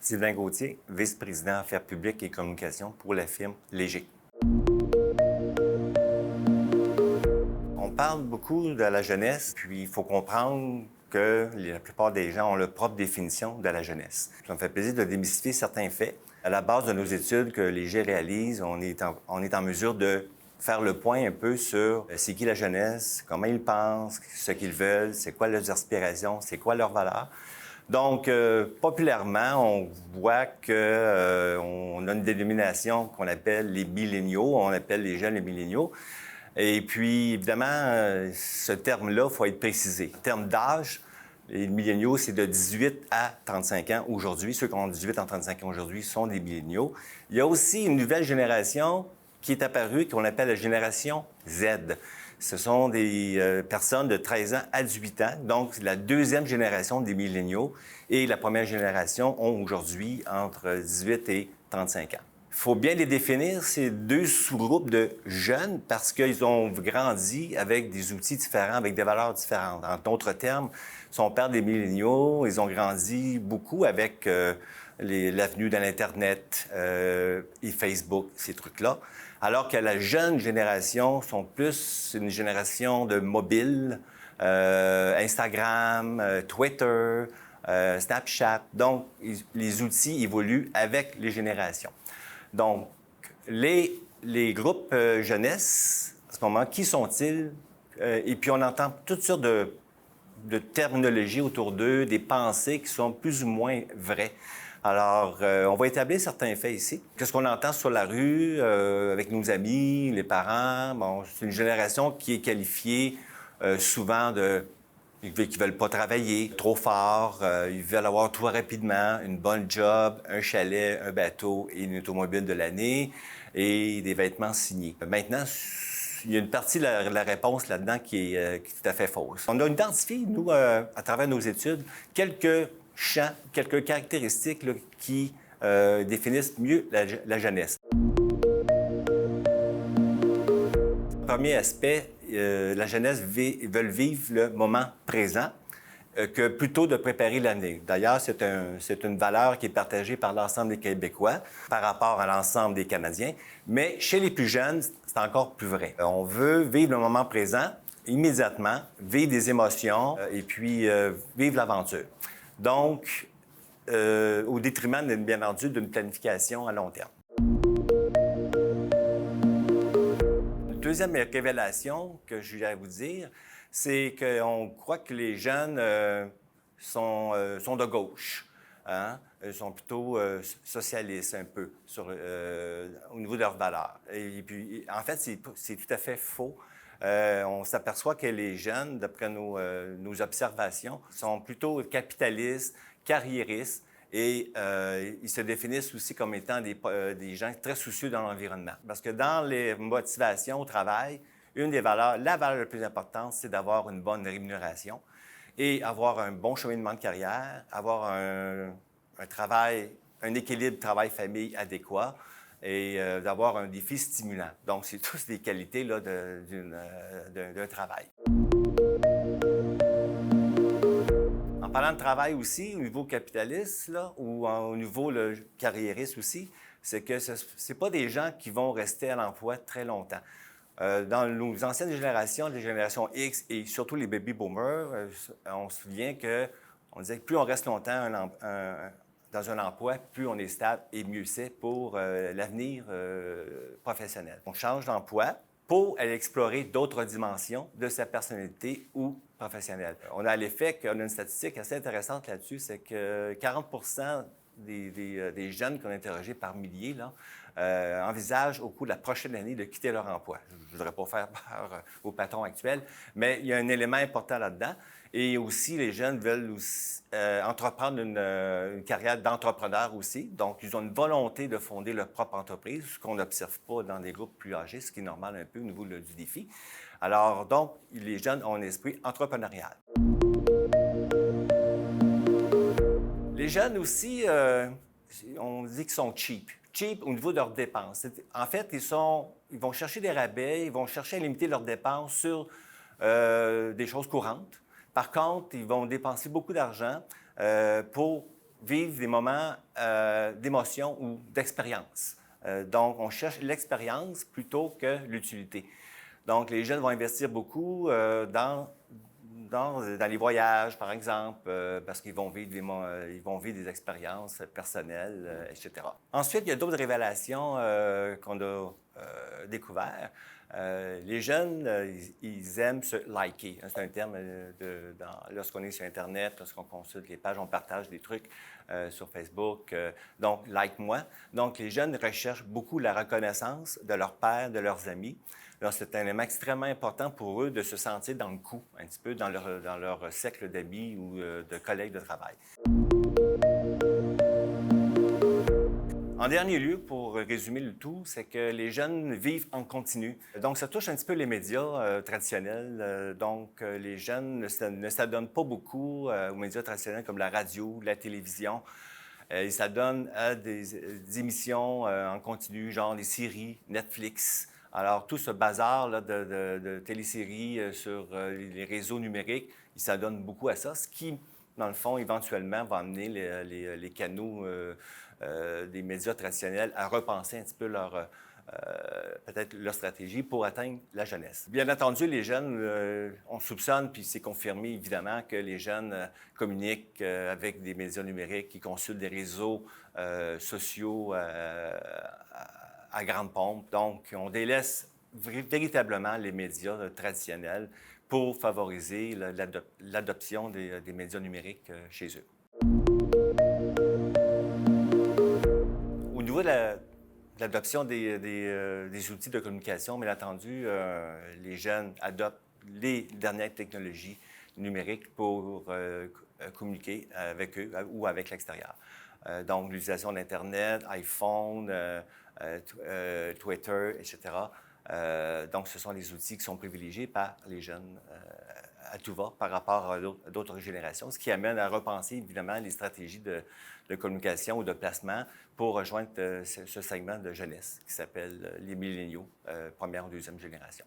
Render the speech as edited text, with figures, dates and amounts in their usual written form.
Sylvain Gauthier, vice-président Affaires publiques et communications pour la firme Léger. On parle beaucoup de la jeunesse, puis il faut comprendre que la plupart des gens ont leur propre définition de la jeunesse. Ça me fait plaisir de démystifier certains faits. À la base de nos études que Léger réalise, on est en mesure de faire le point un peu sur c'est qui la jeunesse, comment ils pensent, ce qu'ils veulent, c'est quoi leurs aspirations, c'est quoi leurs valeurs. Donc, populairement, on voit qu'on a une dénomination qu'on appelle les milléniaux, on appelle les jeunes les milléniaux. Et puis, évidemment, ce terme-là, il faut être précisé. En termes d'âge, les milléniaux, c'est de 18 à 35 ans aujourd'hui. Ceux qui ont 18 à 35 ans aujourd'hui sont des milléniaux. Il y a aussi une nouvelle génération qui est apparue, qu'on appelle la génération Z. Ce sont des personnes de 13 ans à 18 ans, donc la deuxième génération des milléniaux. Et la première génération ont aujourd'hui entre 18 et 35 ans. Il faut bien les définir, ces deux sous-groupes de jeunes, parce qu'ils ont grandi avec des outils différents, avec des valeurs différentes. En d'autres termes, si on parle des milléniaux, ils ont grandi beaucoup avec l'avenue de l'Internet et Facebook, ces trucs-là. Alors que la jeune génération sont plus une génération de mobile, Instagram, Twitter, Snapchat. Donc, les outils évoluent avec les générations. Donc, les groupes jeunesse, à ce moment, qui sont-ils? Et puis, on entend toutes sortes de terminologie autour d'eux, des pensées qui sont plus ou moins vraies. Alors, on va établir certains faits ici. Qu'est-ce qu'on entend sur la rue, avec nos amis, les parents? Bon, c'est une génération qui est qualifiée souvent qui ne veulent pas travailler trop fort, ils veulent avoir tout rapidement, une bonne job, un chalet, un bateau et une automobile de l'année et des vêtements signés. Maintenant, il y a une partie de la réponse là-dedans qui est tout à fait fausse. On a identifié, nous, à travers nos études, quelques champs, quelques caractéristiques là, qui définissent mieux la jeunesse. Premier aspect, la jeunesse veut vivre le moment présent que plutôt de préparer l'avenir. D'ailleurs, c'est une valeur qui est partagée par l'ensemble des Québécois par rapport à l'ensemble des Canadiens. Mais chez les plus jeunes, c'est encore plus vrai. On veut vivre le moment présent immédiatement, vivre des émotions et puis vivre l'aventure. Donc, au détriment, bien entendu, d'une planification à long terme. Deuxième révélation que je voulais vous dire, c'est qu'on croit que les jeunes sont de gauche. Hein? Ils sont plutôt socialistes un peu au niveau de leurs valeurs. Et puis, en fait, c'est tout à fait faux. On s'aperçoit que les jeunes, d'après nos observations, sont plutôt capitalistes, carriéristes, et ils se définissent aussi comme étant des gens très soucieux de l'environnement. Parce que dans les motivations au travail, une des valeurs, la valeur la plus importante, c'est d'avoir une bonne rémunération et avoir un bon cheminement de carrière, avoir un travail, un équilibre travail-famille adéquat et d'avoir un défi stimulant. Donc, c'est tous des qualités là, d'un travail. En parlant de travail aussi, au niveau capitaliste, là, ou au niveau carriériste aussi, c'est que ce n'est pas des gens qui vont rester à l'emploi très longtemps. Dans nos anciennes générations, les générations X et surtout les baby boomers, on se souvient qu'on disait que plus on reste longtemps dans un emploi, plus on est stable et mieux c'est pour l'avenir professionnel. On change d'emploi pour aller explorer d'autres dimensions de sa personnalité ou professionnelle. On a l'effet qu'on a une statistique assez intéressante là-dessus, c'est que 40 des jeunes qu'on a interrogés par milliers là, envisagent au cours de la prochaine année de quitter leur emploi. Je ne voudrais pas faire peur aux patrons actuels, mais il y a un élément important là-dedans. Et aussi, les jeunes veulent aussi, entreprendre une carrière d'entrepreneur aussi. Donc, ils ont une volonté de fonder leur propre entreprise, ce qu'on n'observe pas dans des groupes plus âgés, ce qui est normal un peu au niveau du défi. Alors, donc, les jeunes ont un esprit entrepreneurial. Les jeunes aussi, on dit qu'ils sont cheap. Cheap au niveau de leurs dépenses. En fait, ils vont chercher des rabais, ils vont chercher à limiter leurs dépenses sur des choses courantes. Par contre, ils vont dépenser beaucoup d'argent pour vivre des moments d'émotion ou d'expérience. Donc, on cherche l'expérience plutôt que l'utilité. Donc, les jeunes vont investir beaucoup dans les voyages, par exemple, parce qu'ils vont vivre ils vont vivre des expériences personnelles, etc. Ensuite, il y a d'autres révélations qu'on a découvertes. Les jeunes, ils aiment se liker. C'est un terme lorsqu'on est sur Internet, lorsqu'on consulte les pages, on partage des trucs sur Facebook. Donc, like-moi. Donc, les jeunes recherchent beaucoup la reconnaissance de leurs pairs, de leurs amis. Alors, c'est un élément extrêmement important pour eux de se sentir dans le coup, un petit peu dans leur cercle d'amis ou de collègues de travail. En dernier lieu, pour résumer le tout, c'est que les jeunes vivent en continu. Donc, ça touche un petit peu les médias traditionnels. Donc, les jeunes ne s'adonnent pas beaucoup aux médias traditionnels comme la radio, la télévision. Ils s'adonnent à des émissions en continu, genre les séries, Netflix. Alors, tout ce bazar là, de téléséries sur les réseaux numériques, ils s'adonnent beaucoup à ça, ce qui, dans le fond, éventuellement, va amener les canaux des médias traditionnels à repenser un petit peu peut-être leur stratégie pour atteindre la jeunesse. Bien entendu, les jeunes, on soupçonne, puis c'est confirmé évidemment, que les jeunes communiquent avec des médias numériques, qui consultent des réseaux sociaux à grande pompe. Donc, on délaisse véritablement les médias traditionnels pour favoriser l'adoption des médias numériques chez eux. Au niveau de l'adoption des outils de communication, bien entendu, les jeunes adoptent les dernières technologies numériques pour communiquer avec eux ou avec l'extérieur. Donc, l'utilisation d'Internet, iPhone, Twitter, etc. Donc, ce sont les outils qui sont privilégiés par les jeunes à tout va par rapport à d'autres générations, ce qui amène à repenser évidemment les stratégies de communication ou de placement pour rejoindre ce segment de jeunesse qui s'appelle les milléniaux, première ou deuxième génération.